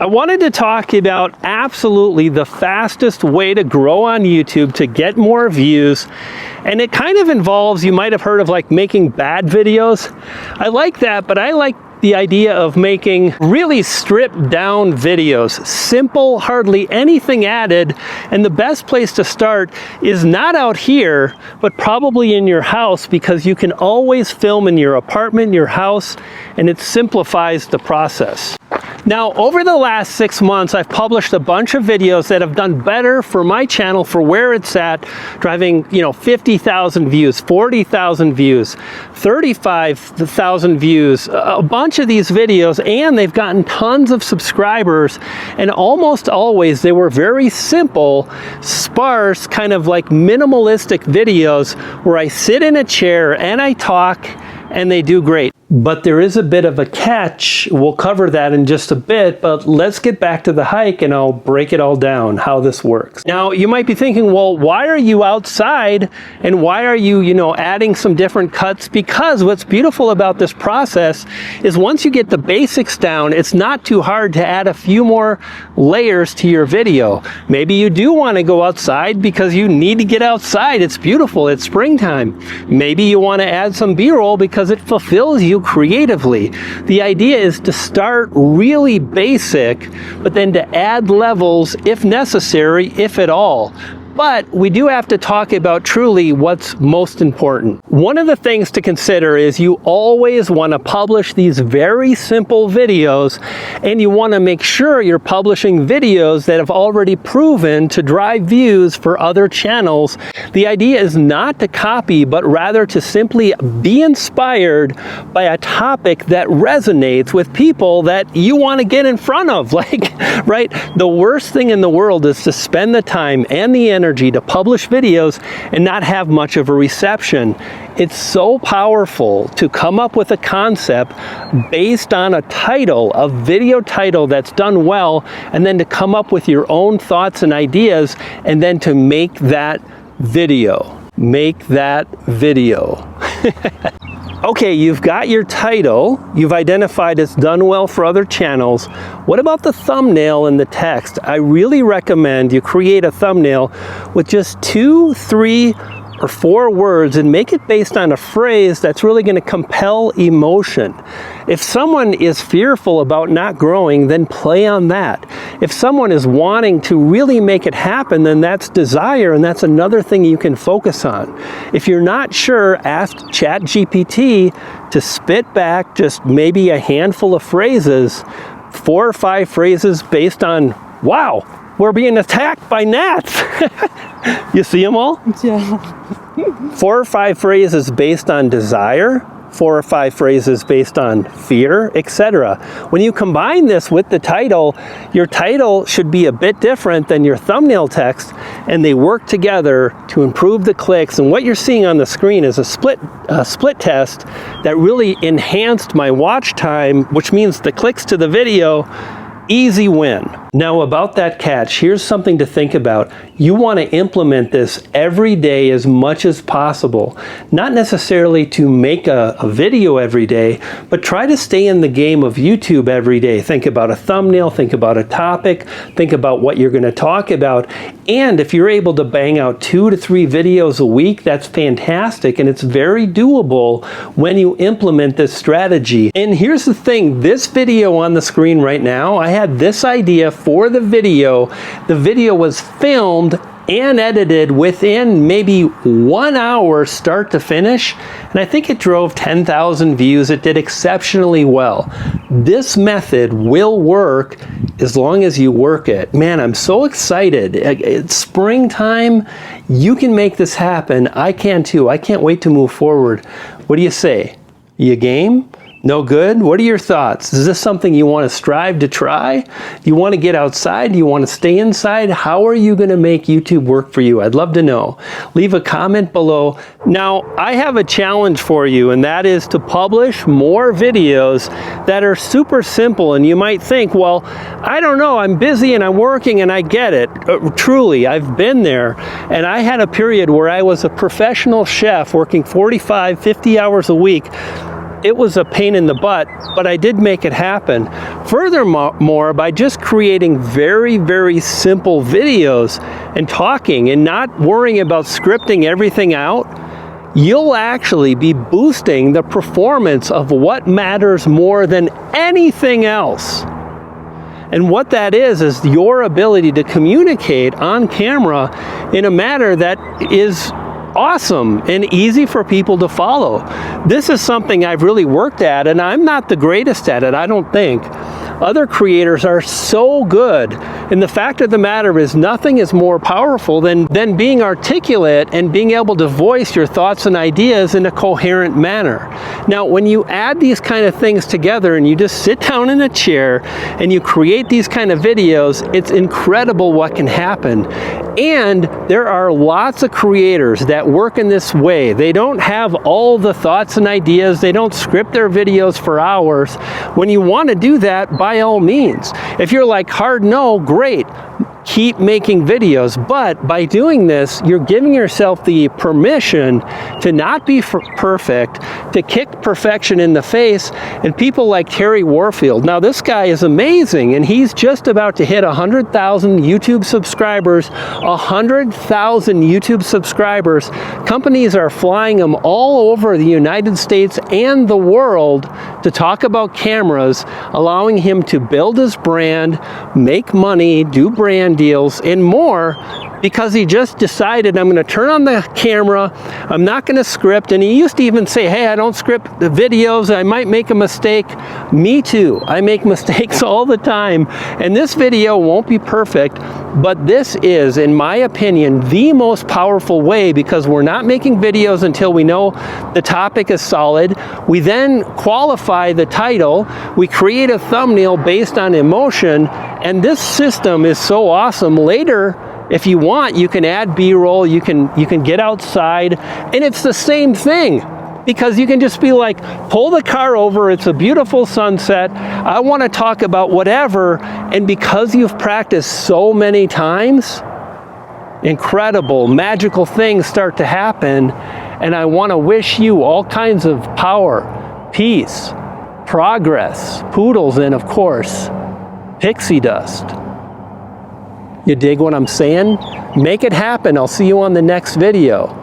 I wanted to talk about absolutely the fastest way to grow on YouTube to get more views. And it kind of involves, you might have heard of like making bad videos. I like that, but I like the idea of making really stripped down videos, simple, hardly anything added. And the best place to start is not out here, but probably in your house, because you can always film in your apartment, your house, and it simplifies the process. Now, over the last 6 months, I've published a bunch of videos that have done better for my channel for where it's at, driving, 50,000 views, 40,000 views, 35,000 views, a bunch of these videos, and they've gotten tons of subscribers, and almost always they were very simple, sparse, kind of like minimalistic videos where I sit in a chair and I talk, and they do great. But there is a bit of a catch. We'll cover that in just a bit, but let's get back to the hike and I'll break it all down, how this works. Now, you might be thinking, well, why are you outside and why are you, adding some different cuts? Because what's beautiful about this process is once you get the basics down, it's not too hard to add a few more layers to your video. Maybe you do want to go outside because you need to get outside. It's beautiful, it's springtime. Maybe you want to add some B-roll because it fulfills you creatively. The idea is to start really basic, but then to add levels if necessary, if at all. But we do have to talk about truly what's most important. One of the things to consider is you always want to publish these very simple videos, and you want to make sure you're publishing videos that have already proven to drive views for other channels. The idea is not to copy, but rather to simply be inspired by a topic that resonates with people that you want to get in front of. Right? The worst thing in the world is to spend the time and the energy to publish videos and not have much of a reception. It's so powerful to come up with a concept based on a title, a video title that's done well, and then to come up with your own thoughts and ideas, and then to make that video. Make that video. Okay, you've got your title, you've identified it's done well for other channels. What about the thumbnail and the text? I really recommend you create a thumbnail with just 2, 3, or 4 words and make it based on a phrase that's really going to compel emotion. If someone is fearful about not growing, then play on that. If someone is wanting to really make it happen, then that's desire, and that's another thing you can focus on. If you're not sure, ask ChatGPT to spit back just maybe a handful of phrases, 4 or 5 phrases based on, wow, we're being attacked by gnats. You see them all? Yeah. 4 or 5 phrases based on desire, 4 or 5 phrases based on fear, etc. When you combine this with the title, your title should be a bit different than your thumbnail text, and they work together to improve the clicks. And what you're seeing on the screen is a split test that really enhanced my watch time, which means the clicks to the video. Easy win. Now about that catch, here's something to think about. You want to implement this every day as much as possible. Not necessarily to make a video every day, but try to stay in the game of YouTube every day. Think about a thumbnail, think about a topic, think about what you're going to talk about. And if you're able to bang out 2 to 3 videos a week, that's fantastic, and it's very doable when you implement this strategy. And here's the thing, this video on the screen right now, I had this idea for the video. The video was filmed and edited within maybe 1 hour start to finish, and I think it drove 10,000 views. It did exceptionally well. This method will work as long as you work it. Man, I'm so excited. It's springtime. You can make this happen. I can too. I can't wait to move forward. What do you say? You game? No good? What are your thoughts? Is this something you want to strive to try? Do you want to get outside? Do you want to stay inside? How are you going to make YouTube work for you? I'd love to know. Leave a comment below. Now, I have a challenge for you, and that is to publish more videos that are super simple. And you might think, well, I don't know, I'm busy and I'm working, and I get it. Truly, I've been there. And I had a period where I was a professional chef working 45, 50 hours a week. it was a pain in the butt, but I did make it happen. Furthermore, by just creating very, very simple videos and talking and not worrying about scripting everything out, you'll actually be boosting the performance of what matters more than anything else. And what that is your ability to communicate on camera in a manner that is awesome and easy for people to follow. This is something I've really worked at, and I'm not the greatest at it, I don't think. Other creators are so good, and the fact of the matter is nothing is more powerful than being articulate and being able to voice your thoughts and ideas in a coherent manner. Now, when you add these kind of things together and you just sit down in a chair and you create these kind of videos, it's incredible what can happen. And there are lots of creators that work in this way. They don't have all the thoughts and ideas. They don't script their videos for hours. When you want to do that, by all means. If you're like, hard no, great. Keep making videos, but by doing this, you're giving yourself the permission to not be perfect, to kick perfection in the face. And people like Terry Warfield, now this guy is amazing, and he's just about to hit 100,000 YouTube subscribers. 100,000 YouTube subscribers. Companies are flying him all over the United States and the world to talk about cameras, allowing him to build his brand, make money, do brand deals, and more, because he just decided, I'm going to turn on the camera, I'm not going to script. And he used to even say, hey, I don't script the videos, I might make a mistake. Me too, I make mistakes all the time, and this video won't be perfect, but this is, in my opinion, the most powerful way, because we're not making videos until we know the topic is solid. We then qualify the title, we create a thumbnail based on emotion, and this system is so awesome. Later, if you want, you can add B-roll, you can get outside, and it's the same thing, because you can just be like, pull the car over, it's a beautiful sunset, I want to talk about whatever, and because you've practiced so many times, incredible, magical things start to happen. And I want to wish you all kinds of power, peace, progress, poodles, and of course, pixie dust. You dig what I'm saying? Make it happen. I'll see you on the next video.